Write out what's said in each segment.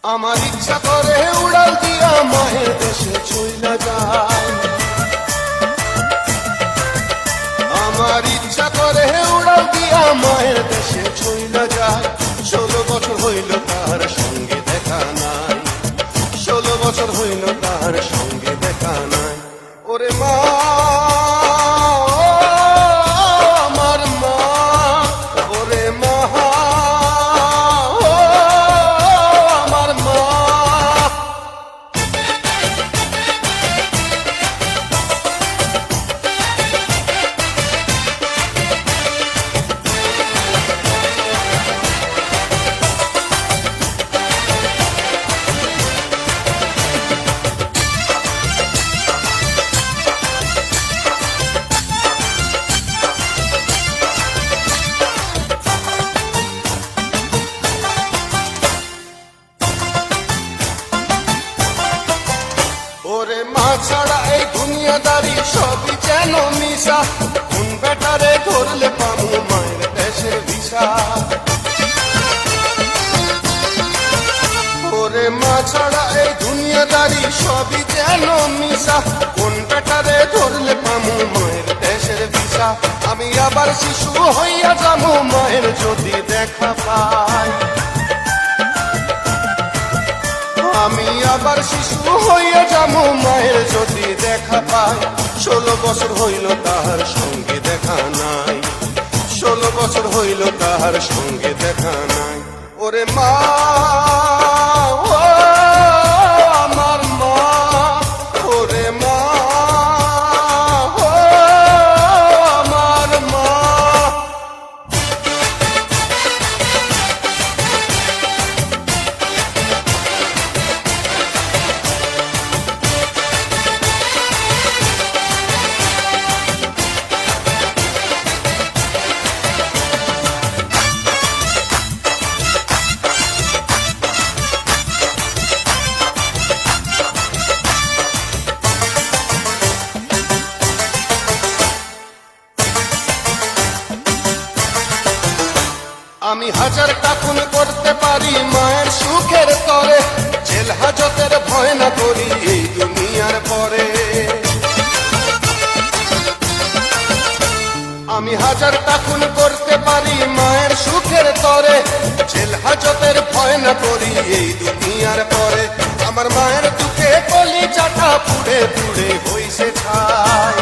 আমার ইচ্ছা করে উড়াল দিয়া মায়ের দেশে চইলা যায়। আমার ইচ্ছা করে উড়াল দিয়া মায়ের দেশে চইলা যায়। 16 বছর হইল তার সঙ্গে দেখা নাই, 16 বছর হইল তার সঙ্গে দেখা নাই। ওরে মা, আমার মা, ওরে মা, আমার মা। ওরে মা ছাড়া এই দুনিয়াদারি সবই যেন মিশা। কোন বেটারে ধরলে পামু মায়ের দেশের ভিসা। ওরে মা ছাড়া এই দুনিয়াদারি সবই যেন মিশা। কোন বেটারে ধরলে পামু মায়ের দেশের ভিসা। আমি আবার শিশু হইয়া যাবো মায়ের যদি দেখা পাই। আমি আবার শিশু হইয়া যাবো মায়ের যদি দেখা পাই। 16 বছর হইল তাহার সঙ্গে দেখা নাই, 16 বছর হইল তাহার সঙ্গে দেখা নাই। ওরে মা, ও আমার মা, ওরে মা, ও আমার মা। আমি হাজারটা খুন করতে পারি মায়ের সুখের তরে। জেল হাজতের ভয় না করি এই দুনিয়ার পরে। আমি হাজারটা খুন করতে পারি মায়ের সুখের তরে। জেল হাজতের ভয় না করি এই দুনিয়ার পরে। আমার মায়ের দুঃখে কলিজাটা পুড়ে পুড়ে হইছে ছাই।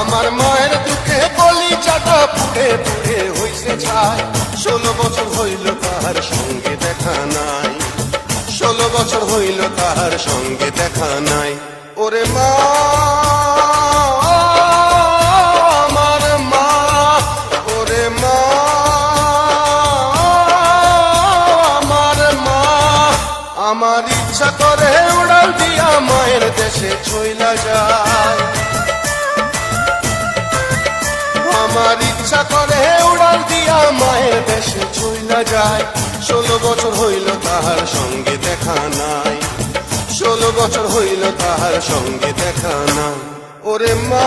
আমার মায়ের দুঃখে কলিজাটা পুড়ে পুড়ে হইছে ছাই। 16 বছর হইল তাহার সঙ্গে দেখা নাই, 16 বছর হইল তাহার সঙ্গে দেখা নাই। ওরে মা, আমার মা, ওরে মা, আমার মা। আমার ইচ্ছা করে উড়াল দিয়া মায়ের দেশে চইলা যায়। আমার ইচ্ছা করে উড়াল দিয়া মায়ের দেশে চইলা যায়। 16 বছর হইল তাহার সঙ্গে দেখা নাই, 16 বছর হইল তাহার সঙ্গে দেখা নাই। ওরে মা।